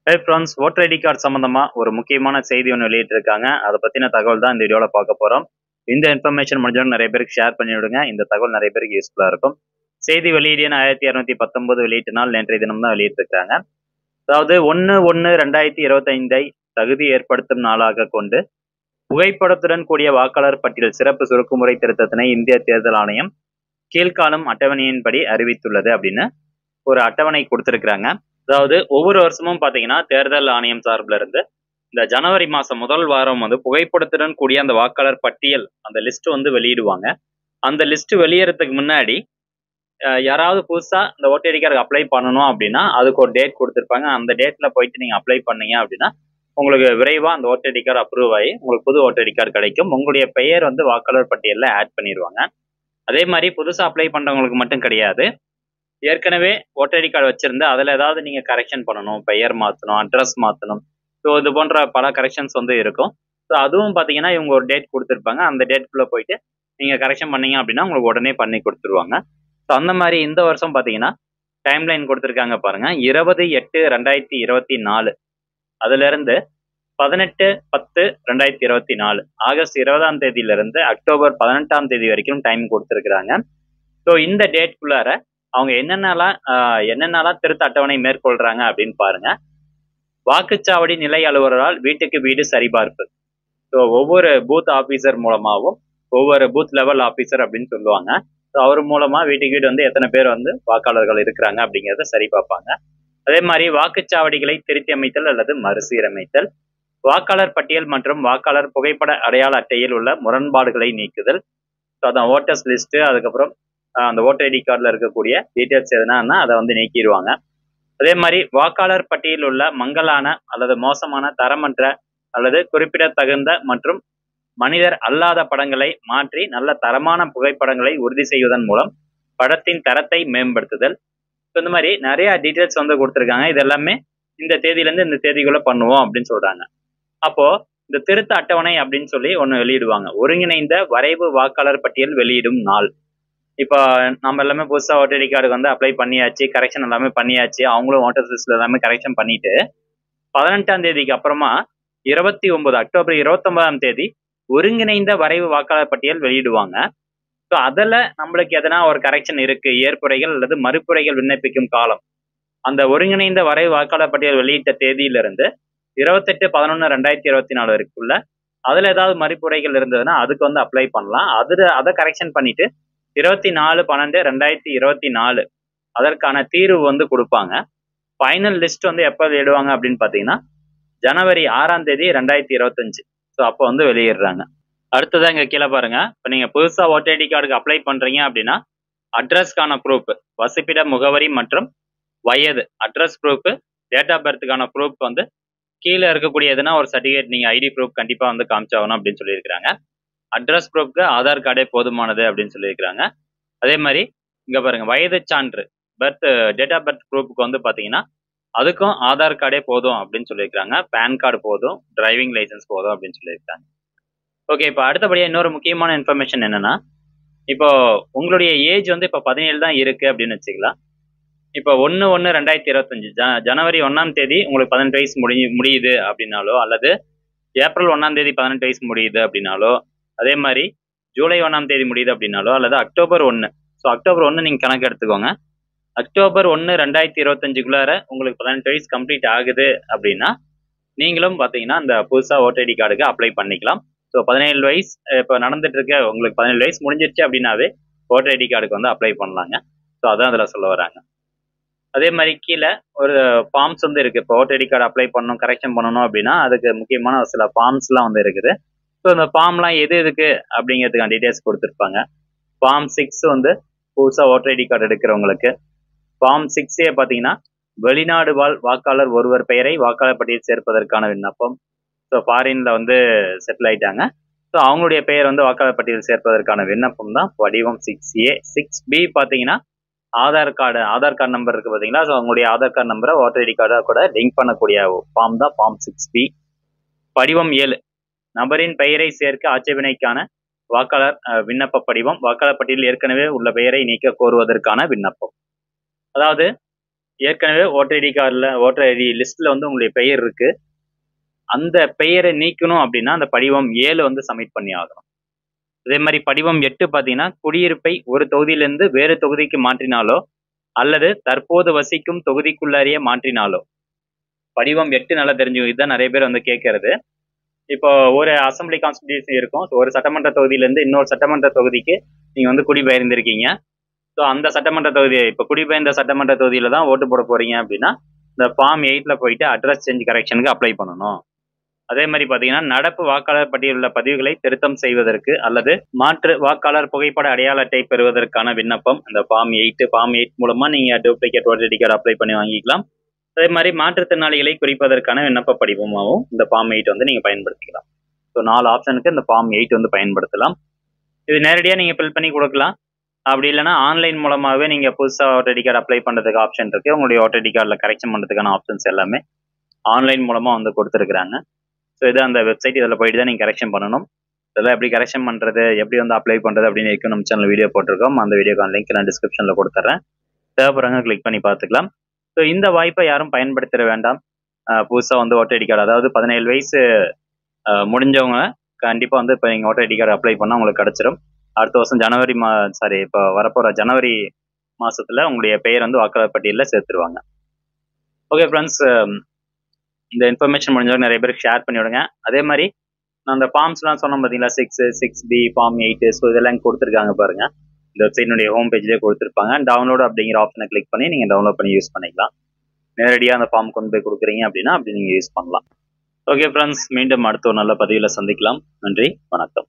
ஹே friends, voter ID card சம்பந்தமா ஒரு முக்கியமான செய்தி ஒன்று வெளியிட்டிருக்காங்க. அதை பத்தின தகவல் தான் இந்த வீடியோல பார்க்க போறோம். இந்த இன்ஃபர்மேஷன் முடிஞ்சவங்க நிறைய பேருக்கு ஷேர் பண்ணி விடுங்க. இந்த தகவல் நிறைய பேருக்கு யூஸ்ஃபுல்லா இருக்கும். செய்தி வெளியீடு எண் 1219 வெளியீட்டு நாள் நேற்றைய தினம் தான் வெளியிட்டிருக்காங்க. அதாவது 1/1/2025 தகுதி ஏற்படுத்தும் நாளாக கொண்டு புகைப்படத்துடன் கூடிய வாக்காளர் பட்டியல் சிறப்பு சுருக்குமுறை திருத்தத்தினை இந்திய தேர்தல் ஆணையம் கீழ்காணும் அட்டவணையின்படி அறிவித்துள்ளது அப்படின்னு ஒரு அட்டவணை கொடுத்திருக்கிறாங்க. அதாவது ஒவ்வொரு வருஷமும் பாத்தீங்கன்னா தேர்தல் ஆணையம் சார்பில் இருந்து இந்த ஜனவரி மாசம் முதல் வாரம் வந்து புகைப்படத்துடன் கூடிய அந்த வாக்காளர் பட்டியல் அந்த லிஸ்ட் வந்து வெளியிடுவாங்க. அந்த லிஸ்ட் வெளியேறதுக்கு முன்னாடி யாராவது புதுசா இந்த ஓட்டர் ஐடி கார்டு அப்ளை பண்ணணும் அப்படின்னா அதுக்கு ஒரு டேட் கொடுத்துருப்பாங்க. அந்த டேட்ல போயிட்டு நீங்க அப்ளை பண்ணீங்க அப்படின்னா உங்களுக்கு விரைவா அந்த ஓட்டர் ஐடி கார்டு அப்ரூவ் ஆகி உங்களுக்கு புது ஓட்டர் ஐடி கார்டு கிடைக்கும். உங்களுடைய பெயர் வந்து வாக்காளர் பட்டியலில் ஆட் பண்ணிடுவாங்க. அதே மாதிரி புதுசா அப்ளை பண்றவங்களுக்கு மட்டும் கிடையாது, ஏற்கனவே ஓட்டர் ஐடி கார்டு வச்சிருந்து அதில் ஏதாவது நீங்கள் கரெக்ஷன் பண்ணணும், பெயர் மாற்றணும், அட்ரஸ் மாற்றணும், ஸோ இது போன்ற பல கரெக்ஷன்ஸ் வந்து இருக்கும். ஸோ அதுவும் பார்த்தீங்கன்னா இவங்க ஒரு டேட் கொடுத்துருப்பாங்க. அந்த டேட்குள்ளே போயிட்டு நீங்கள் கரெக்ஷன் பண்ணீங்க அப்படின்னா உங்களுக்கு உடனே பண்ணி கொடுத்துருவாங்க. ஸோ அந்த மாதிரி இந்த வருஷம் பார்த்தீங்கன்னா டைம்லைன் கொடுத்துருக்காங்க பாருங்க. 20/8/2024 அதிலிருந்து 18/10/2024 ஆகஸ்ட் 20ஆம் தேதியிலிருந்து அக்டோபர் 18ஆம் தேதி வரைக்கும் டைம் கொடுத்துருக்குறாங்க. ஸோ இந்த டேட்குள்ளார அவங்க என்னென்னலாம் திருத்த அட்டவணை மேற்கொள்றாங்க அப்படின்னு பாருங்க. வாக்குச்சாவடி நிலை அலுவலரால் வீட்டுக்கு வீடு சரிபார்ப்பு. ஸோ ஒவ்வொரு பூத் ஆபீசர் மூலமாகவும் ஒவ்வொரு பூத் லெவல் ஆபீசர் அப்படின்னு சொல்லுவாங்க. ஸோ அவர் மூலமா வீட்டுக்கு வீடு வந்து எத்தனை பேர் வந்து வாக்காளர்கள் இருக்கிறாங்க அப்படிங்கிறத சரி பார்ப்பாங்க. அதே மாதிரி வாக்குச்சாவடிகளை திருத்தி அமைத்தல் அல்லது மறுசீரமைத்தல், வாக்காளர் பட்டியல் மற்றும் வாக்காளர் புகைப்பட அடையாள அட்டையில் உள்ள முரண்பாடுகளை நீக்குதல். ஸோ அதான் ஓட்டர்ஸ் லிஸ்ட், அதுக்கப்புறம் அந்த ஓட்டர் ஐடி கார்டில் இருக்கக்கூடிய டீட்டெயில்ஸ் எதுனா அதை வந்து நீக்கிடுவாங்க. அதே மாதிரி வாக்காளர் பட்டியலில் உள்ள மங்கலான அல்லது மோசமான தரமற்ற அல்லது குறிப்பிடத்தகுந்த மற்றும் மனிதர் அல்லாத படங்களை மாற்றி நல்ல தரமான புகைப்படங்களை உறுதி செய்வதன் மூலம் படத்தின் தரத்தை மேம்படுத்துதல். இந்த மாதிரி நிறைய டீட்டெயில்ஸ் வந்து கொடுத்துருக்காங்க. இது எல்லாமே இந்த தேதியிலேருந்து இந்த தேதிக்குள்ள பண்ணுவோம் அப்படின்னு சொல்றாங்க. அப்போ இந்த திருத்த அட்டவணை அப்படின்னு சொல்லி ஒன்று வெளியிடுவாங்க. ஒருங்கிணைந்த வரைவு வாக்காளர் பட்டியல் வெளியிடும் நாள். இப்போ நம்ம எல்லாமே புதுசாக ஓட்டர் ஐடி கார்டுக்கு வந்து அப்ளை பண்ணியாச்சு, கரெக்ஷன் எல்லாமே பண்ணியாச்சு, அவங்களும் ஓட்டர் லிஸ்ட்ல எல்லாமே கரெக்ஷன் பண்ணிட்டு 18ஆம் தேதிக்கு அப்புறமா அக்டோபர் 29ஆம் தேதி ஒருங்கிணைந்த வரைவு வாக்காளர் பட்டியல் வெளியிடுவாங்க. ஸோ அதில் நம்மளுக்கு எதனா ஒரு கரெக்ஷன் இருக்கு, ஏற்புரைகள் அல்லது மறுப்புரைகள் விண்ணப்பிக்கும் காலம் அந்த ஒருங்கிணைந்த வரைவு வாக்காளர் பட்டியல் வெளியிட்ட தேதியிலிருந்து 28/11/2024 வரைக்குள்ள அதில் ஏதாவது மறுப்புரைகள் இருந்ததுன்னா அதுக்கு வந்து அப்ளை பண்ணலாம். அதை கரெக்ஷன் பண்ணிட்டு 24/12/2024 அதற்கான தீர்வு வந்து கொடுப்பாங்க. ஃபைனல் லிஸ்ட் வந்து எப்போ வெளியிடுவாங்க அப்படின்னு பார்த்தீங்கன்னா ஜனவரி 6ஆம் தேதி 2025. ஸோ அப்போ வந்து வெளியிடுறாங்க. அடுத்ததான் இங்கே கீழே பாருங்க. இப்போ நீங்கள் புதுசாக ஓட்டர் ஐடி கார்டுக்கு அப்ளை பண்ணுறீங்க அப்படின்னா அட்ரஸ்க்கான ப்ரூஃப், வசிப்பிட முகவரி மற்றும் வயது அட்ரஸ் ப்ரூஃப், டேட் ஆஃப் பர்த்துக்கான ப்ரூஃப் வந்து கீழே இருக்கக்கூடிய எதுனா ஒரு சர்டிஃபிகேட் நீங்கள் ஐடி ப்ரூஃப் கண்டிப்பாக வந்து காமிச்சாகணும் அப்படின்னு சொல்லியிருக்கிறாங்க. அட்ரஸ் ப்ரூஃப்க்கு ஆதார் கார்டே போதுமானது அப்படின்னு சொல்லியிருக்கிறாங்க. அதே மாதிரி இங்கே பாருங்க, வயது சான்று டேட் ஆஃப் பர்த் ப்ரூஃப்க்கு வந்து பார்த்தீங்கன்னா அதுக்கும் ஆதார் கார்டே போதும் அப்படின்னு சொல்லியிருக்காங்க. பேன் கார்டு போதும், டிரைவிங் லைசன்ஸ் போதும் அப்படின்னு சொல்லியிருக்காங்க. ஓகே, இப்போ அடுத்தபடியாக இன்னொரு முக்கியமான இன்ஃபர்மேஷன் என்னன்னா, இப்போ உங்களுடைய ஏஜ் வந்து இப்போ 17 தான் இருக்கு அப்படின்னு வச்சுக்கலாம். இப்போ 1/1/2025 ஜனவரி 1ஆம் தேதி உங்களுக்கு 18 வயசு முடியுது அப்படின்னாலோ, அல்லது ஏப்ரல் 1ஆம் தேதி 18 வயசு முடியுது அப்படின்னாலோ, அதே மாதிரி ஜூலை 1ஆம் தேதி முடியுது அப்படின்னாலோ, அல்லது அக்டோபர் 1. ஸோ அக்டோபர் 1 நீங்கள் கணக்கு எடுத்துக்கோங்க. அக்டோபர் 1/2025 உங்களுக்கு 18 வயசு கம்ப்ளீட் ஆகுது அப்படின்னா நீங்களும் பார்த்தீங்கன்னா இந்த புதுசாக ஓட்டர் ஐடி கார்டுக்கு அப்ளை பண்ணிக்கலாம். ஸோ 17 வயசு இப்போ நடந்துட்டு இருக்க உங்களுக்கு 17 வயசு முடிஞ்சிருச்சு அப்படின்னாவே ஓட்டர் ஐடி கார்டுக்கு வந்து அப்ளை பண்ணலாங்க. ஸோ அதான் அதில் சொல்ல வராங்க. அதே மாதிரி கீழே ஒரு ஃபார்ம்ஸ் வந்து இருக்குது. இப்போ ஓட்டர் ஐடி கார்டு அப்ளை பண்ணணும், கரெக்ஷன் பண்ணணும் அப்படின்னா அதுக்கு முக்கியமான சில ஃபார்ம்ஸ்லாம் வந்து இருக்குது. ஸோ இந்த ஃபார்ம்லாம் எதுக்கு அப்படிங்கிறதுக்கான டீட்டெயில்ஸ் கொடுத்துருப்பாங்க. ஃபார்ம் 6 வந்து புதுசாக ஓட்டர் ஐடி கார்டு எடுக்கிறவங்களுக்கு. ஃபார்ம் 6A பார்த்தீங்கன்னா வெளிநாடு வாழ் வாக்காளர் ஒருவர் பெயரை வாக்காளர் பட்டியல் சேர்ப்பதற்கான விண்ணப்பம். ஸோ ஃபாரின்ல வந்து செட்டில் ஆயிட்டாங்க. ஸோ அவங்களுடைய பெயர் வந்து வாக்காளர் பட்டியல் சேர்ப்பதற்கான விண்ணப்பம் தான் படிவம் 6A. 6B பார்த்தீங்கன்னா ஆதார் கார்டு நம்பர் இருக்கு பார்த்தீங்களா. ஸோ அவங்களுடைய ஆதார் கார்டு நம்பரை ஓட்டர் ஐடி கார்டை கூட லிங்க் பண்ணக்கூடிய ஃபார்ம் தான் ஃபார்ம் 6B. படிவம் 7 நபரின் பெயரை சேர்க்க ஆட்சேபனைக்கான வாக்காளர் விண்ணப்ப படிவம். வாக்காளர் பட்டியலில் ஏற்கனவே உள்ள பெயரை நீக்க கோருவதற்கான விண்ணப்பம். அதாவது ஏற்கனவே ஓட்டர் ஐடி கார்டில் ஓட்டர் ஐடி லிஸ்ட்டில் வந்து உங்களுடைய பெயர் இருக்கு. அந்த பெயரை நீக்கணும் அப்படின்னா அந்த படிவம் 7 வந்து சப்மிட் பண்ணி ஆகணும். அதே மாதிரி படிவம் 8 பார்த்தீங்கன்னா குடியிருப்பை ஒரு தொகுதியிலிருந்து வேறு தொகுதிக்கு மாற்றினாலோ அல்லது தற்போது வசிக்கும் தொகுதிக்குள்ளாரியே மாற்றினாலோ. படிவம் 8 நல்லா தெரிஞ்சுக்கும். இதுதான் நிறைய பேர் வந்து கேட்கறது. இப்போ ஒரு அசம்பிளி கான்ஸ்டிடியூஷன் இருக்கும். ஒரு சட்டமன்ற தொகுதியிலேருந்து இன்னொரு சட்டமன்ற தொகுதிக்கு நீங்கள் வந்து குடிபெயர்ந்திருக்கீங்க. ஸோ அந்த சட்டமன்ற தொகுதி இப்போ குடிபெயர்ந்த சட்டமன்ற தொகுதியில தான் ஓட்டு போட போறீங்க அப்படின்னா இந்த ஃபார்ம் 8ல போயிட்டு அட்ரஸ் சேஞ்ச் கரெக்ஷனுக்கு அப்ளை பண்ணணும். அதே மாதிரி பார்த்தீங்கன்னா நடப்பு வாக்காளர் பட்டியலில் உள்ள பதிவுகளை திருத்தம் செய்வதற்கு அல்லது மாற்று வாக்காளர் புகைப்பட அடையாள அட்டை பெறுவதற்கான விண்ணப்பம் இந்த ஃபார்ம் 8 மூலமா நீங்க duplicate voter ID card apply பண்ணி வாங்கிக்கலாம். அதே மாதிரி மாற்றுத்திறனாளிகளை குறிப்பதற்கான விண்ணப்ப படிவமாகவும் இந்த ஃபார்ம் 8 வந்து நீங்க பயன்படுத்திக்கலாம். ஸோ 4 ஆப்ஷனுக்கு இந்த ஃபார்ம் 8 வந்து பயன்படுத்தலாம். இது நேரடியாக நீங்க ஃபில் பண்ணி கொடுக்கலாம். அப்படி இல்லைன்னா ஆன்லைன் மூலமாகவே நீங்க புதுசாக ஓட்டர் ஐடி கார்டு அப்ளை பண்ணுறதுக்கு ஆப்ஷன் இருக்கு. உங்களுடைய ஓட்டர் ஐடி கார்டில் கரெக்ஷன் பண்ணுறதுக்கான ஆப்ஷன்ஸ் எல்லாமே ஆன்லைன் மூலமா வந்து கொடுத்துருக்குறாங்க. ஸோ இது அந்த வெப்சைட், இதில் போயிட்டு தான் நீங்கள் கரெக்ஷன் பண்ணணும். இதெல்லாம் எப்படி கரெக்ஷன் பண்ணுறது, எப்படி வந்து அப்ளை பண்ணுறது அப்படின்னு வரைக்கும் நம்ம சேனல் வீடியோ போட்டிருக்கோம். அந்த வீடியோக்கான லிங்க் நான் டிஸ்கிரிப்ஷனில் கொடுத்துட்றேன். தேவைப்படுறவங்க கிளிக் பண்ணி பார்த்துக்கலாம். ஸோ இந்த வாய்ப்பை யாரும் பயன்படுத்திட வேண்டாம். புதுசாக வந்து ஓட்டர் ஐடி கார்டு, அதாவது 17 வயசு முடிஞ்சவங்க கண்டிப்பாக வந்து இப்போ நீங்கள் ஓட்டர் ஐடி கார்டு அப்ளை பண்ணால் உங்களுக்கு கிடச்சிரும். அடுத்த வருஷம் இப்போ வரப்போகிற ஜனவரி மாதத்தில் உங்களுடைய பெயர் வந்து வாக்காளர் பட்டியலில் சேர்த்துருவாங்க. ஓகே ஃப்ரெண்ட்ஸ், இந்த இன்ஃபர்மேஷன் முடிஞ்சவங்க நிறைய பேருக்கு ஷேர் பண்ணி விடுங்க. அதே மாதிரி நான் அந்த ஃபார்ம்ஸ்லாம் சொன்னோம் பார்த்தீங்களா, 6B ஃபார்ம் 8, ஸோ இதெல்லாம் கொடுத்துருக்காங்க பாருங்க. இந்த வெப்சைட்னுடைய ஹோம் பேஜ்லேயே கொடுத்துருப்பாங்க. டவுன்லோட் அப்படிங்கிற ஆப்ஷனை கிளிக் பண்ணி நீங்கள் டவுன்லோட் பண்ணி யூஸ் பண்ணிக்கலாம். நேரடியாக அந்த ஃபார்ம் கொண்டு போய் கொடுக்குறீங்க அப்படின்னா அப்படி நீங்கள் யூஸ் பண்ணலாம். ஓகே ஃப்ரெண்ட்ஸ், மீண்டும் அடுத்த ஒரு நல்ல பதிவில் சந்திக்கலாம். நன்றி, வணக்கம்.